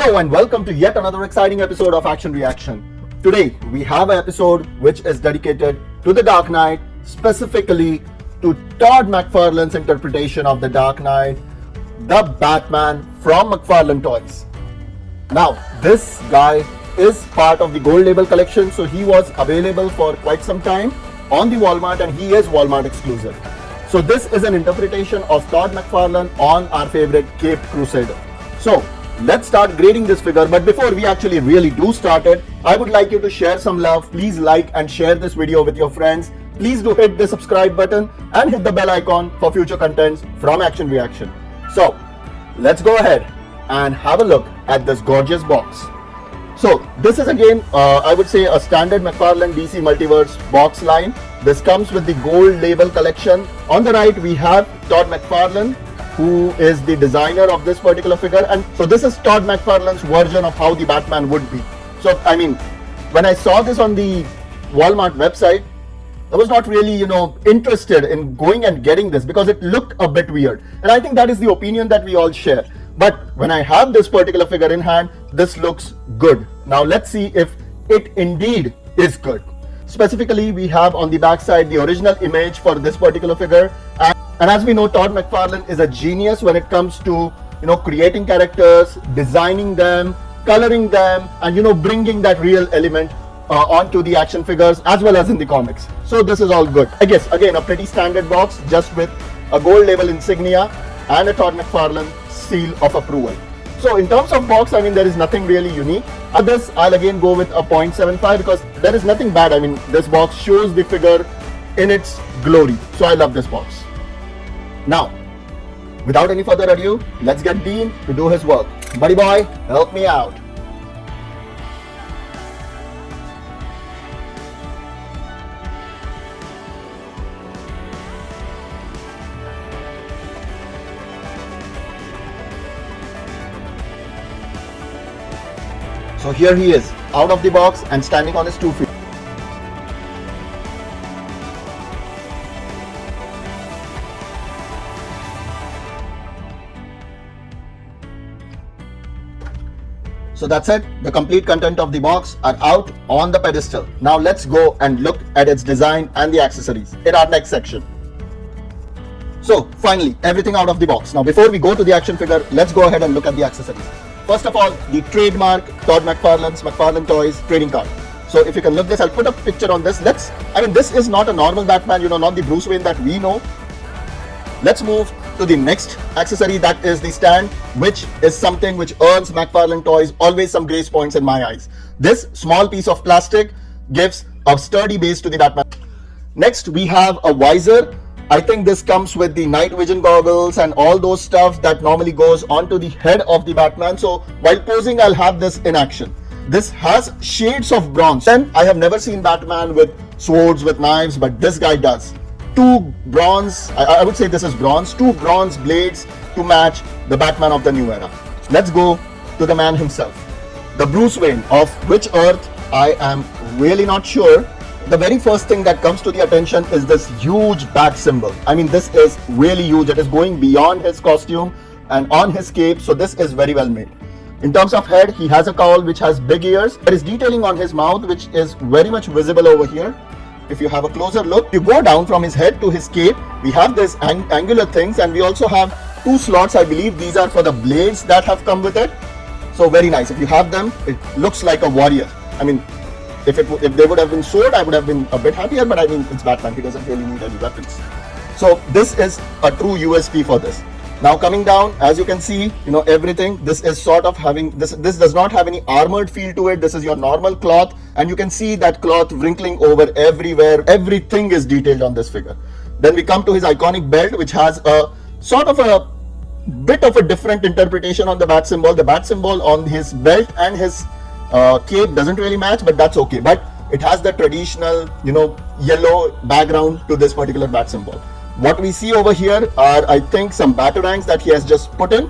Hello and welcome to yet another exciting episode of Action Reaction. Today we have an episode which is dedicated to the Dark Knight, specifically to Todd McFarlane's interpretation of the Dark Knight, the Batman from McFarlane Toys. Now this guy is part of the Gold Label collection, so he was available for quite some time on the Walmart and he is Walmart exclusive. So this is an interpretation of Todd McFarlane on our favorite Cape Crusader. So let's start grading this figure, but before we actually really do start it, I would like you to share some love. Please like and share this video with your friends. Please do hit the subscribe button and hit the bell icon for future contents from Action Reaction. So let's go ahead and have a look at this gorgeous box. So this is again, I would say a standard McFarlane DC Multiverse box line. This comes with the Gold Label collection. On the right we have Todd McFarlane, who is the designer of this particular figure, and so this is Todd McFarlane's version of how the Batman would be. So I mean, when I saw this on the Walmart website, I was not really interested in going and getting this because it looked a bit weird, and I think that is the opinion that we all share. But when I have this particular figure in hand, this looks good. Now let's see if it indeed is good. Specifically, we have on the back side the original image for this particular figure, and as we know, Todd McFarlane is a genius when it comes to creating characters, designing them, coloring them, and bringing that real element onto the action figures as well as in the comics. So this is all good. I guess again a pretty standard box, just with a Gold Label insignia and a Todd McFarlane seal of approval. So in terms of box, I mean, there is nothing really unique. This I'll again go with a 0.75 because there is nothing bad. I mean, this box shows the figure in its glory. So I love this box. Now, without any further ado, let's get Dean to do his work. Buddy boy, help me out. So here he is, out of the box and standing on his 2 feet. So that's it. The complete content of the box are out on the pedestal. Now let's go and look at its design and the accessories in our next section. So finally, everything out of the box. Now before we go to the action figure, let's go ahead and look at the accessories. First of all, the trademark Todd McFarlane's McFarlane Toys trading card. So if you can look this, I'll put a picture on this. This is not a normal Batman, not the Bruce Wayne that we know. Let's move to the next accessory, that is the stand, which is something which earns McFarlane Toys always some grace points in my eyes. This small piece of plastic gives a sturdy base to the Batman. Next, we have a visor. I think this comes with the night vision goggles and all those stuff that normally goes onto the head of the Batman. So while posing, I'll have this in action. This has shades of bronze. And I have never seen Batman with swords, with knives, but this guy does. 2 bronze, I would say this is bronze, 2 bronze blades to match the Batman of the new era. Let's go to the man himself. The Bruce Wayne of which Earth, I am really not sure. The very first thing that comes to the attention is this huge bat symbol. I mean, this is really huge. It is going beyond his costume and on his cape, so this is very well made. In terms of head, he has a cowl which has big ears. There is detailing on his mouth which is very much visible over here. If you have a closer look, you go down from his head to his cape, we have this angular things, and we also have 2 slots. I believe these are for the blades that have come with it. So very nice. If you have them, it looks like a warrior. I mean, if they would have been sword, I would have been a bit happier, but I mean, it's Batman, he doesn't really need any weapons. So this is a true USP for this. Now coming down, as you can see, everything, this is sort of having, this does not have any armored feel to it. This is your normal cloth, and you can see that cloth wrinkling over everywhere. Everything is detailed on this figure. Then we come to his iconic belt, which has a sort of a bit of a different interpretation on the bat symbol. The bat symbol on his belt and his cape doesn't really match, but that's okay. But it has the traditional, yellow background to this particular bat symbol. What we see over here are, I think, some batarangs that he has just put in.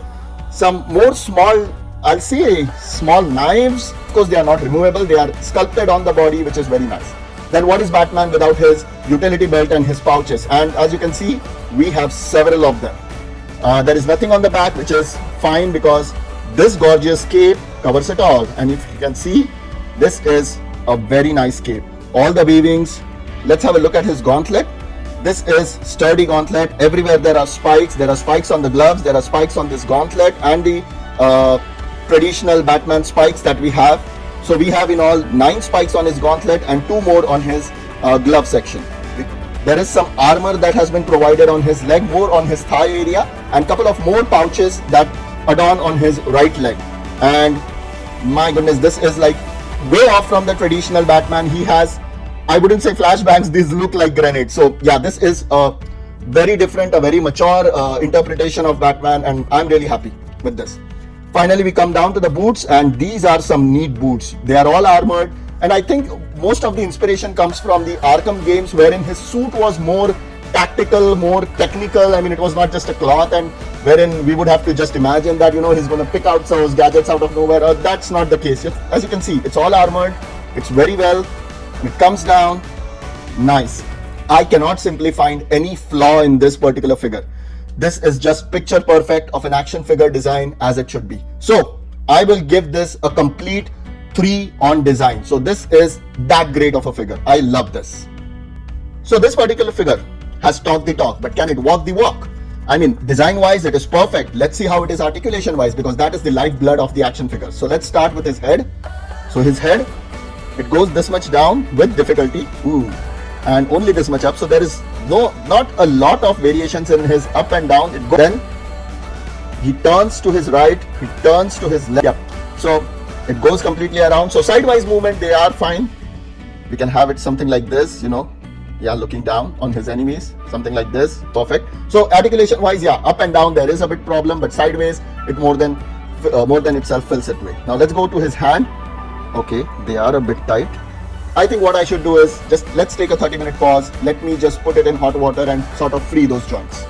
Some more small, I'll say small knives, because they are not removable. They are sculpted on the body, which is very nice. Then what is Batman without his utility belt and his pouches? And as you can see, we have several of them. There is nothing on the back, which is fine because This gorgeous cape covers it all, and if you can see, this is a very nice cape. All the weavings. Let's have a look at his gauntlet. This is sturdy gauntlet. Everywhere there are spikes. There are spikes on the gloves. There are spikes on this gauntlet and the traditional Batman spikes that we have. So we have in all 9 spikes on his gauntlet and 2 more on his glove section. There is some armor that has been provided on his leg, more on his thigh area, and couple of more pouches that adorn on his right leg. And my goodness, this is like way off from the traditional Batman. He has, I wouldn't say flashbangs, these look like grenades. So yeah, this is a very different, a very mature interpretation of Batman, and I'm really happy with this. Finally, we come down to the boots, and these are some neat boots. They are all armored, and I think most of the inspiration comes from the Arkham games, wherein his suit was more tactical, more technical. I mean, it was not just a cloth, and wherein we would have to just imagine that, you know, he's going to pick out those gadgets out of nowhere. That's not the case. As you can see, it's all armored. It's very well. It comes down. Nice. I cannot simply find any flaw in this particular figure. This is just picture perfect of an action figure design as it should be. So I will give this a complete 3 on design. So this is that great of a figure. I love this. So this particular figure has talked the talk, but can it walk the walk? I mean, design wise it is perfect. Let's see how it is articulation wise, because that is the lifeblood of the action figure. So let's start with his head. So his head, it goes this much down with difficulty. Ooh. And only this much up. So there is not a lot of variations in his up and down. It goes, then he turns to his right, he turns to his left. Yep. So it goes completely around. So sidewise movement, they are fine. We can have it something like this, you know. Yeah, looking down on his enemies, something like this. Perfect. So articulation wise, yeah, up and down there is a bit problem, but sideways it more than itself fills it way. Now let's go to his hand. Okay, they are a bit tight. I think what I should do is just let's take a 30-minute pause. Let me just put it in hot water and sort of free those joints.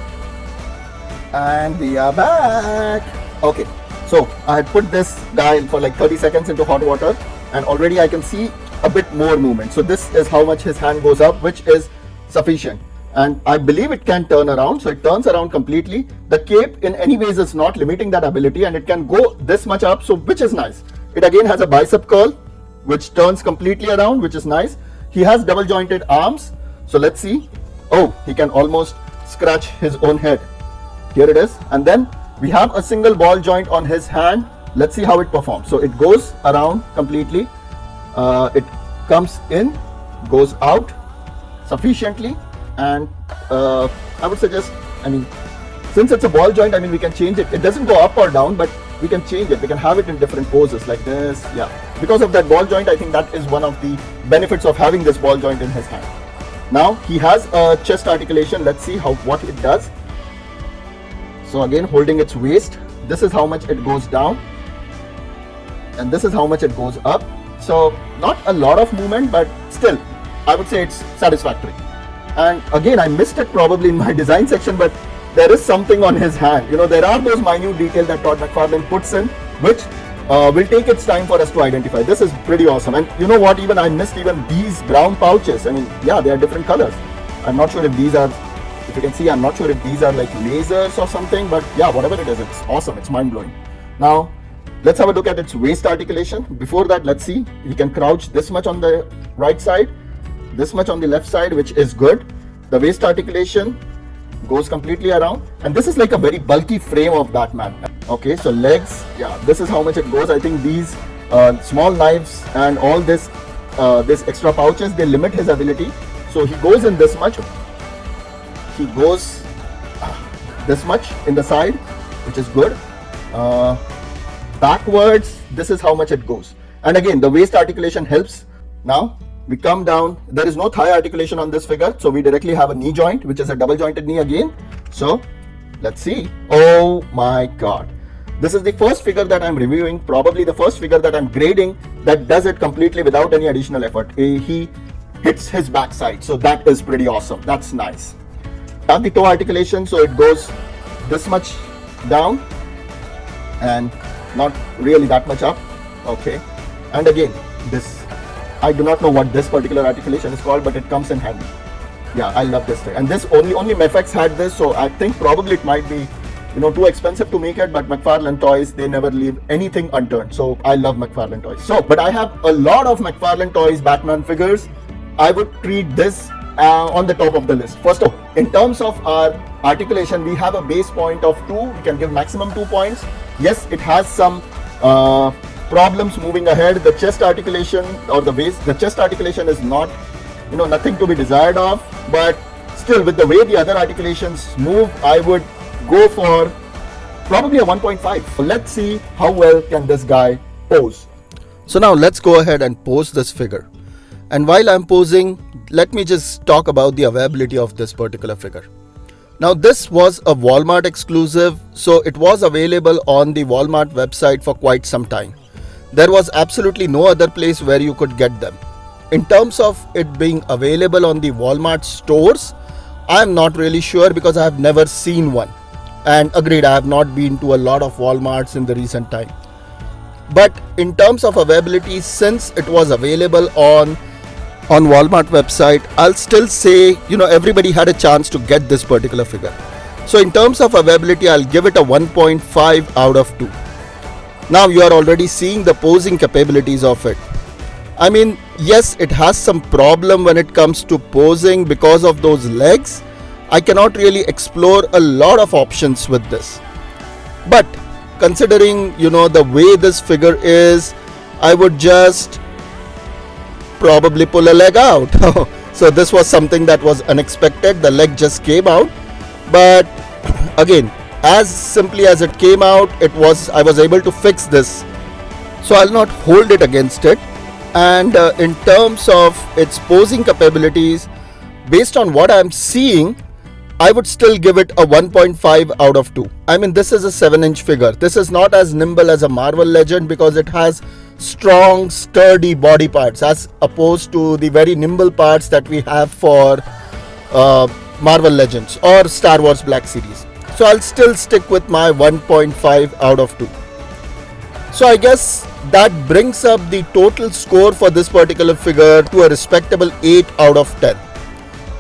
And we are back. Okay, so I had put this guy for like 30 seconds into hot water, and already I can see a bit more movement. So this is how much his hand goes up, which is sufficient. And I believe it can turn around. So it turns around completely. The cape in any ways is not limiting that ability, and it can go this much up, so which is nice. It again has a bicep curl, which turns completely around, which is nice. He has double jointed arms. So let's see. Oh, he can almost scratch his own head. Here it is. And then we have a single ball joint on his hand. Let's see how it performs. So it goes around completely. It comes in, goes out sufficiently. And I would suggest, I mean, since it's a ball joint, I mean, we can change it. It doesn't go up or down, but we can change it. We can have it in different poses like this. Yeah. Because of that ball joint, I think that is one of the benefits of having this ball joint in his hand. Now he has a chest articulation. Let's see what it does. So again, holding its waist, this is how much it goes down, and this is how much it goes up. So not a lot of movement, but still I would say it's satisfactory. And again, I missed it probably in my design section, but there is something on his hand. You know, there are those minute details that Todd McFarlane puts in, which will take its time for us to identify. This is pretty awesome. And you know what, even I missed even these brown pouches. I mean, yeah, they are different colors. I'm not sure if these are, if you can see, I'm not sure if these are like lasers or something, but yeah, whatever it is, it's awesome. It's mind-blowing. Now let's have a look at its waist articulation. Before that, let's see, he can crouch this much on the right side, this much on the left side, which is good. The waist articulation goes completely around, and this is like a very bulky frame of Batman. Okay, so legs, yeah, this is how much it goes. I think these small knives and all this extra pouches, they limit his ability. So he goes in this much, he goes this much in the side, which is good. Backwards, this is how much it goes. And again, the waist articulation helps. Now we come down, there is no thigh articulation on this figure, so we directly have a knee joint, which is a double jointed knee again. So let's see. Oh my god, this is the first figure that I'm reviewing, probably the first figure that I'm grading that does it completely without any additional effort. He hits his backside, so that is pretty awesome. That's nice. Have the toe articulation, so it goes this much down and not really that much up. Okay, and again, this, I do not know what this particular articulation is called, but it comes in handy. Yeah, I love this thing. And this only Mefex had this, so I think probably it might be too expensive to make it, but McFarlane Toys, they never leave anything unturned. So I love McFarlane Toys. But I have a lot of McFarlane Toys Batman figures. I would treat this on the top of the list. First of all, in terms of our articulation, we have a base point of 2. We can give maximum 2 points. Yes, it has some problems moving ahead. The chest articulation or the chest articulation is not, nothing to be desired of. But still, with the way the other articulations move, I would go for probably a 1.5. Let's see how well can this guy pose. So now let's go ahead and pose this figure. And while I'm posing, let me just talk about the availability of this particular figure. Now this was a Walmart exclusive, so it was available on the Walmart website for quite some time. There was absolutely no other place where you could get them. In terms of it being available on the Walmart stores, I'm not really sure because I have never seen one. And agreed, I have not been to a lot of Walmarts in the recent time. But in terms of availability, since it was available on Walmart website, I'll still say, everybody had a chance to get this particular figure. So in terms of availability, I'll give it a 1.5 out of 2. Now you are already seeing the posing capabilities of it. I mean, yes, it has some problem when it comes to posing because of those legs. I cannot really explore a lot of options with this. But considering, the way this figure is, I would just probably pull a leg out. So this was something that was unexpected. The leg just came out. But again, as simply as it came out, I was able to fix this. So I'll not hold it against it. And in terms of its posing capabilities, based on what I'm seeing, I would still give it a 1.5 out of 2. I mean, this is a 7-inch figure. This is not as nimble as a Marvel Legend because it has strong, sturdy body parts as opposed to the very nimble parts that we have for Marvel Legends or Star Wars Black Series. So I'll still stick with my 1.5 out of 2. So I guess that brings up the total score for this particular figure to a respectable 8 out of 10.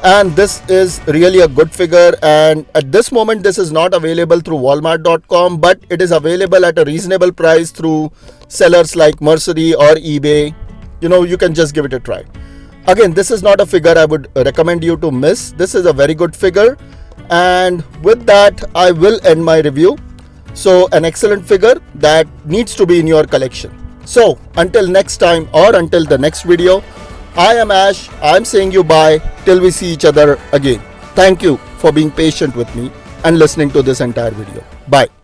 And this is really a good figure, and at this moment this is not available through walmart.com, but it is available at a reasonable price through sellers like Mercari or eBay. You can just give it a try. Again, this is not a figure I would recommend you to miss. This is a very good figure, and with that I will end my review. So an excellent figure that needs to be in your collection. So until next time or until the next video, I am Ash. I'm saying you bye till we see each other again. Thank you for being patient with me and listening to this entire video. Bye.